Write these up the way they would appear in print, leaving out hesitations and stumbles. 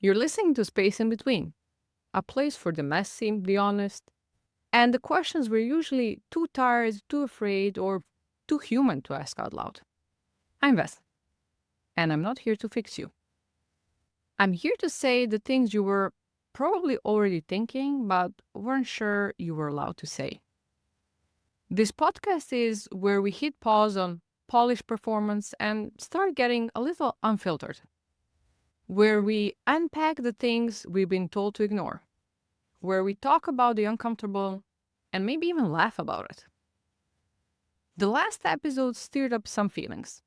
You're listening to Space in Between, a place for the messy, the honest, and the questions we're usually too tired, too afraid, or too human to ask out loud. I'm Beth, and I'm not here to fix you. I'm here to say the things you were probably already thinking, but weren't sure you were allowed to say. This podcast is where we hit pause on polished performance and start getting a little unfiltered, where we unpack the things we've been told to ignore, where we talk about the uncomfortable and maybe even laugh about it. The last episode stirred up some feelings,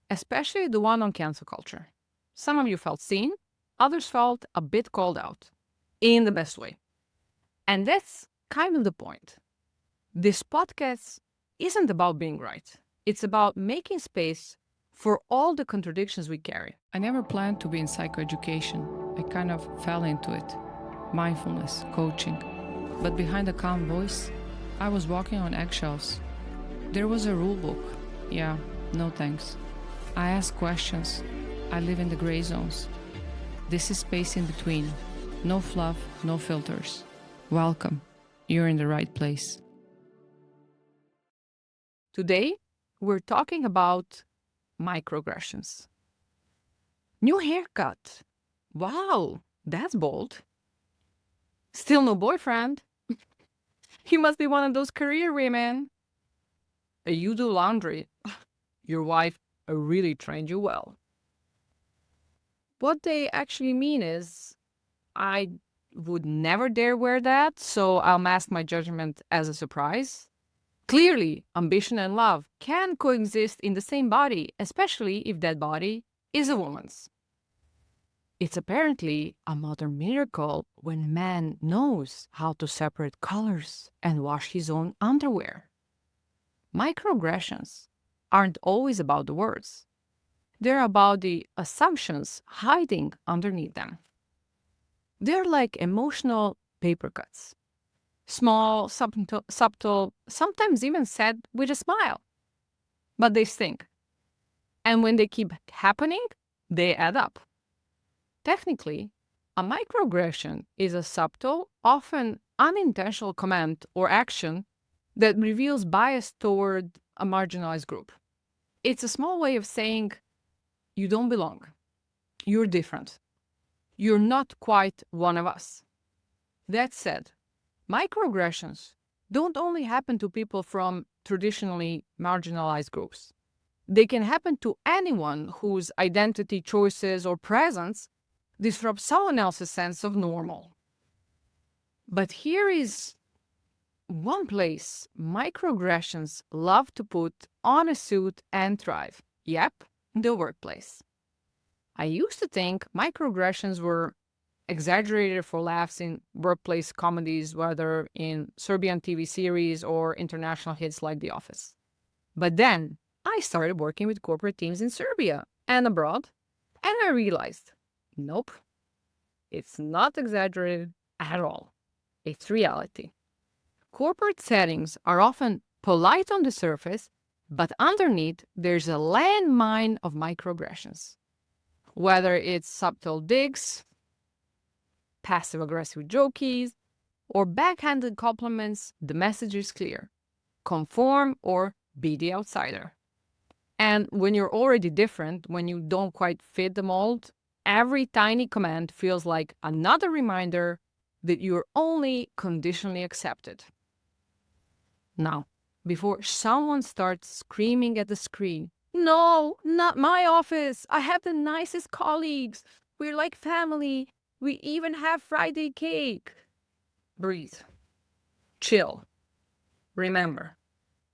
especially the one on cancel culture. Some of you felt seen, others felt a bit called out, in the best way. And that's kind of the point. This podcast isn't about being right, it's about making space for all the contradictions we carry. I never planned to be in psychoeducation. I kind of fell into it. Mindfulness, coaching. But behind the calm voice, I was walking on eggshells. There was a rule book. Yeah, no thanks. I ask questions. I live in the gray zones. This is space in between. No fluff, no filters. Welcome. You're in the right place. Today, we're talking about microaggressions. New haircut. Wow, that's bold. Still no boyfriend. You must be one of those career women. You do laundry. Your wife really trained you well. What they actually mean is, I would never dare wear that, so I'll mask my judgment as a surprise. Clearly, ambition and love can coexist in the same body, especially if that body is a woman's. It's apparently a modern miracle when man knows how to separate colors and wash his own underwear. Microaggressions aren't always about the words. They're about the assumptions hiding underneath them. They're like emotional paper cuts. Small, subtle, sometimes even said with a smile. But they sting. And when they keep happening, they add up. Technically, a microaggression is a subtle, often unintentional comment or action that reveals bias toward a marginalized group. It's a small way of saying, you don't belong. You're different. You're not quite one of us. That said, microaggressions don't only happen to people from traditionally marginalized groups. They can happen to anyone whose identity, choices, or presence disrupt someone else's sense of normal. But here is one place microaggressions love to put on a suit and thrive. Yep, the workplace. I used to think microaggressions were exaggerated for laughs in workplace comedies, whether in Serbian TV series or international hits like The Office. But then I started working with corporate teams in Serbia and abroad, and I realized, nope, it's not exaggerated at all. It's reality. Corporate settings are often polite on the surface, but underneath there's a landmine of microaggressions. Whether it's subtle digs, passive-aggressive jokies, or backhanded compliments, the message is clear. Conform or be the outsider. And when you're already different, when you don't quite fit the mold, every tiny comment feels like another reminder that you're only conditionally accepted. Now, before someone starts screaming at the screen, no, not my office. I have the nicest colleagues. We're like family. We even have Friday cake. Breathe. Chill. Remember,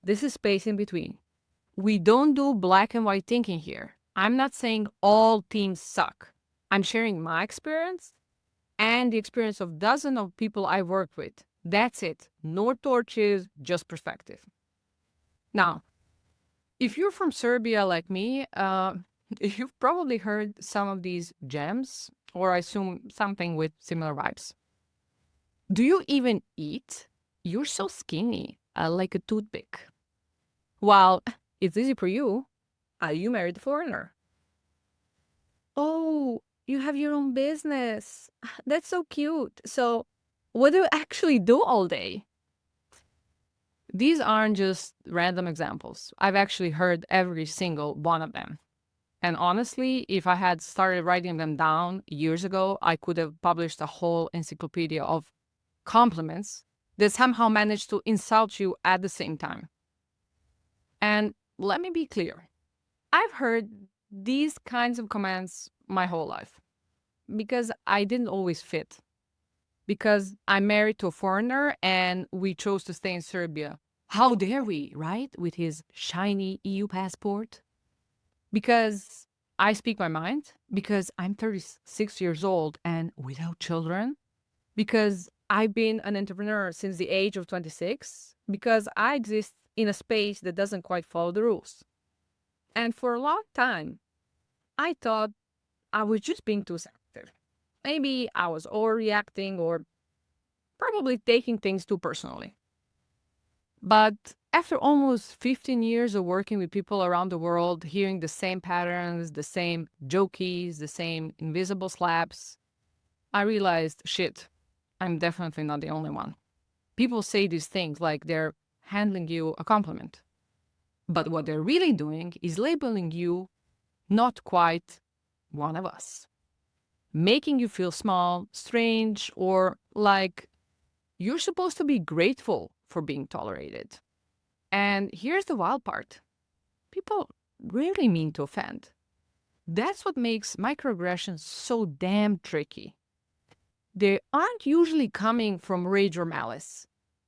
this is space in between. We don't do black and white thinking here. I'm not saying all teams suck. I'm sharing my experience and the experience of dozens of people I worked with. That's it. No torches, just perspective. Now, if you're from Serbia like me, you've probably heard some of these gems, or I assume something with similar vibes. Do you even eat? You're so skinny, like a toothpick. While it's easy for you, you married a foreigner. Oh, you have your own business. That's so cute. So, what do you actually do all day? These aren't just random examples. I've actually heard every single one of them. And honestly, if I had started writing them down years ago, I could have published a whole encyclopedia of compliments that somehow managed to insult you at the same time. And let me be clear, I've heard these kinds of comments my whole life because I didn't always fit. Because I'm married to a foreigner and we chose to stay in Serbia. How dare we, right? With his shiny EU passport. Because I speak my mind. Because I'm 36 years old and without children. Because I've been an entrepreneur since the age of 26. Because I exist in a space that doesn't quite follow the rules. And for a long time, I thought I was just being too sensitive. Maybe I was overreacting or probably taking things too personally. But after almost 15 years of working with people around the world, hearing the same patterns, the same jokies, the same invisible slaps, I realized, shit, I'm definitely not the only one. People say these things like they're handling you a compliment. But what they're really doing is labeling you not quite one of us, making you feel small, strange, or like you're supposed to be grateful for being tolerated. And here's the wild part. People rarely mean to offend. That's what makes microaggressions so damn tricky. They aren't usually coming from rage or malice.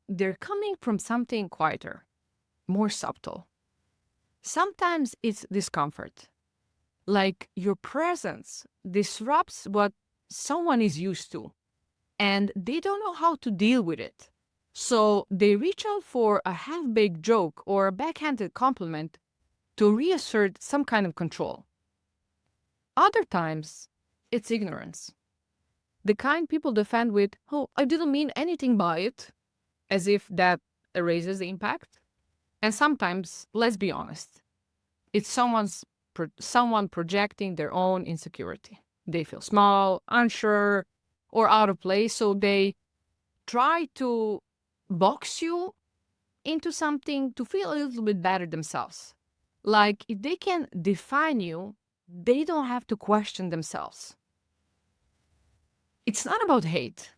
They're coming from something quieter, more subtle. Sometimes it's discomfort. Like your presence disrupts what someone is used to, and they don't know how to deal with it. So they reach out for a half-baked joke or a backhanded compliment to reassert some kind of control. Other times, it's ignorance. The kind people defend with, oh, I didn't mean anything by it, as if that erases the impact. And sometimes, let's be honest, it's someone projecting their own insecurity. They feel small, unsure, or out of place, so they try to box you into something to feel a little bit better themselves. Like if they can define you, they don't have to question themselves. It's not about hate,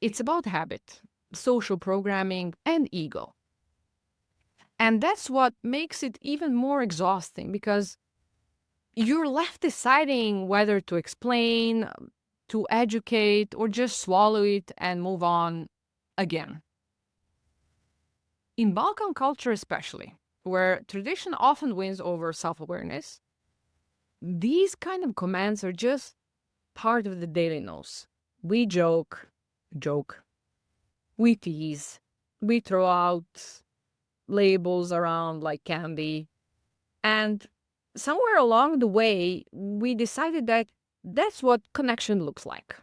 it's about habit, social programming, and ego. And that's what makes it even more exhausting because you're left deciding whether to explain, to educate, or just swallow it and move on again. In Balkan culture, especially, where tradition often wins over self awareness, these kind of commands are just part of the daily news. We joke, we tease, we throw out labels around like candy. And somewhere along the way, we decided that that's what connection looks like.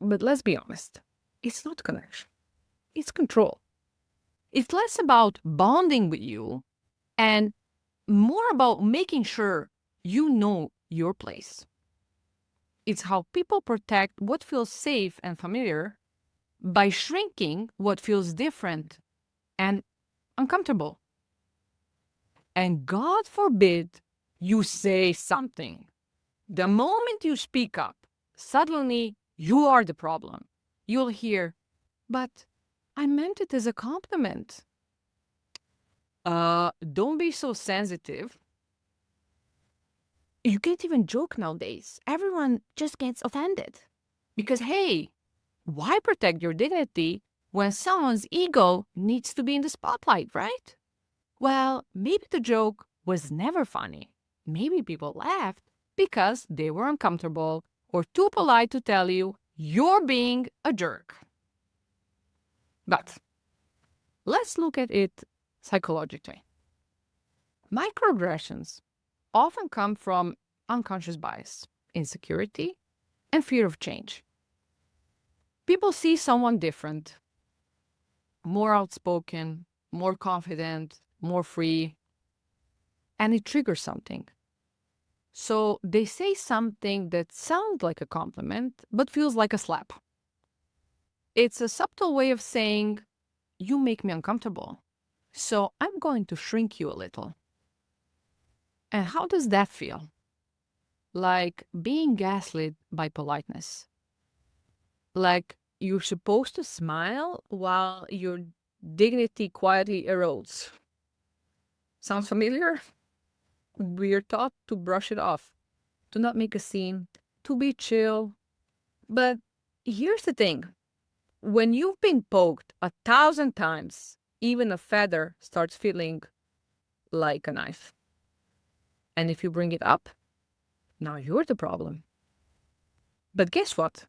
But let's be honest, it's not connection, it's control. It's less about bonding with you and more about making sure you know your place. It's how people protect what feels safe and familiar by shrinking what feels different and uncomfortable. And God forbid you say something. The moment you speak up, suddenly you are the problem. You'll hear, but I meant it as a compliment. Don't be so sensitive. You can't even joke nowadays. Everyone just gets offended. Because, hey, why protect your dignity when someone's ego needs to be in the spotlight, right? Well, maybe the joke was never funny. Maybe people laughed because they were uncomfortable or too polite to tell you you're being a jerk. But let's look at it psychologically. Microaggressions often come from unconscious bias, insecurity, and fear of change. People see someone different, more outspoken, more confident, more free, and it triggers something. So they say something that sounds like a compliment, but feels like a slap. It's a subtle way of saying, you make me uncomfortable, so I'm going to shrink you a little. And how does that feel? Like being gaslit by politeness. Like you're supposed to smile while your dignity quietly erodes. Sounds familiar? We're taught to brush it off, to not make a scene, to be chill. But here's the thing, when you've been poked 1,000 times, even a feather starts feeling like a knife. And if you bring it up, now you're the problem. But guess what?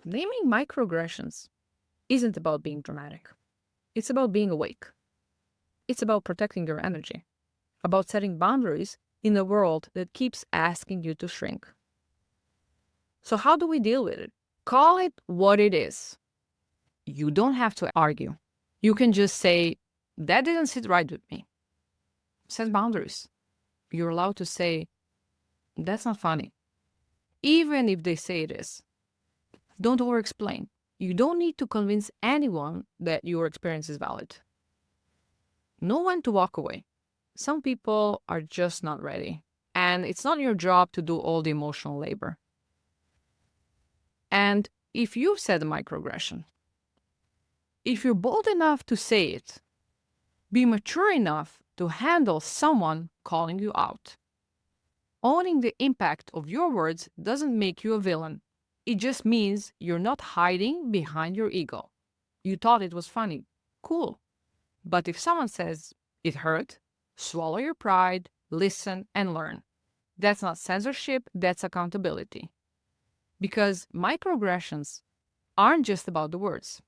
Naming microaggressions isn't about being dramatic. It's about being awake. It's about protecting your energy, about setting boundaries in a world that keeps asking you to shrink. So how do we deal with it? Call it what it is. You don't have to argue. You can just say, that didn't sit right with me. Set boundaries. You're allowed to say, that's not funny, even if they say it is. Don't over-explain. You don't need to convince anyone that your experience is valid. Know when to walk away. Some people are just not ready, and it's not your job to do all the emotional labor. And if you've said a microaggression, if you're bold enough to say it, be mature enough to handle someone calling you out. Owning the impact of your words doesn't make you a villain. It just means you're not hiding behind your ego. You thought it was funny. Cool. But if someone says it hurt, swallow your pride, listen, and learn. That's not censorship, that's accountability. Because microaggressions aren't just about the words.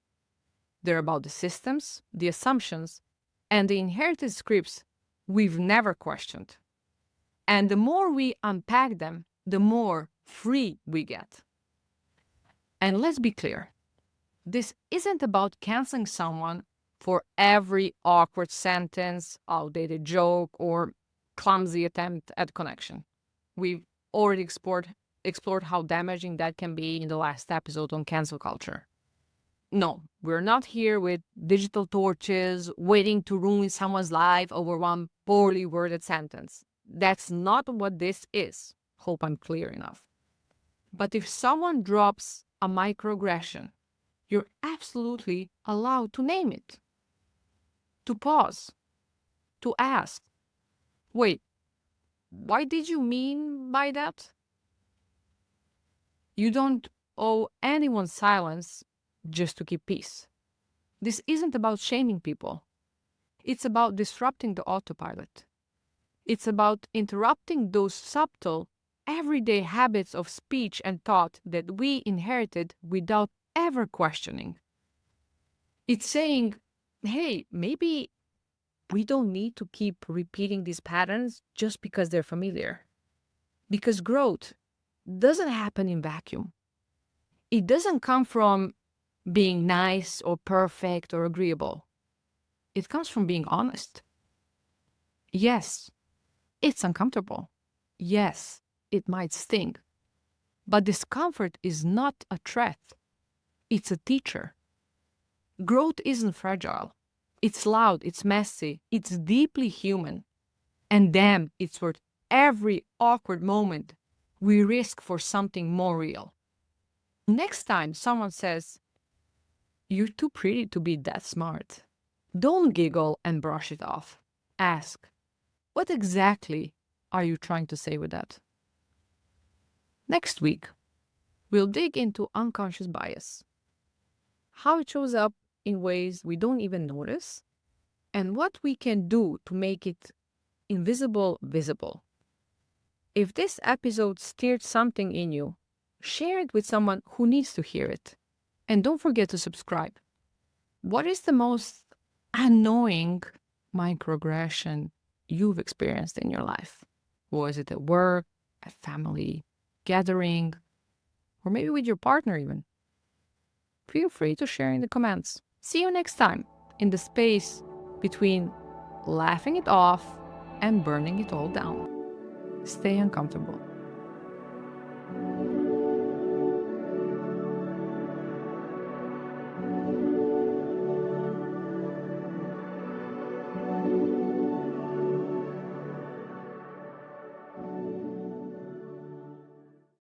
They're about the systems, the assumptions, and the inherited scripts we've never questioned. And the more we unpack them, the more free we get. And let's be clear, this isn't about canceling someone for every awkward sentence, outdated joke, or clumsy attempt at connection. We've already explored how damaging that can be in the last episode on cancel culture. No, we're not here with digital torches waiting to ruin someone's life over one poorly worded sentence. That's not what this is. Hope I'm clear enough. But if someone drops a microaggression, you're absolutely allowed to name it, to pause, to ask, wait, why did you mean by that? You don't owe anyone silence just to keep peace. This isn't about shaming people. It's about disrupting the autopilot. It's about interrupting those subtle, everyday habits of speech and thought that we inherited without ever questioning. It's saying, hey, maybe we don't need to keep repeating these patterns just because they're familiar. Because growth doesn't happen in vacuum. It doesn't come from being nice or perfect or agreeable. It comes from being honest. Yes, it's uncomfortable. Yes, it might sting. But discomfort is not a threat. It's a teacher. Growth isn't fragile. It's loud, it's messy, it's deeply human. And damn, it's worth every awkward moment we risk for something more real. Next time someone says, you're too pretty to be that smart, don't giggle and brush it off. Ask, what exactly are you trying to say with that? Next week, we'll dig into unconscious bias, how it shows up in ways we don't even notice, and what we can do to make it invisible visible. If this episode stirred something in you, share it with someone who needs to hear it. And don't forget to subscribe. What is the most annoying microaggression you've experienced in your life? Was it at work, at family, gathering, or maybe with your partner even? Feel free to share in the comments. See you next time in the space between laughing it off and burning it all down. Stay uncomfortable.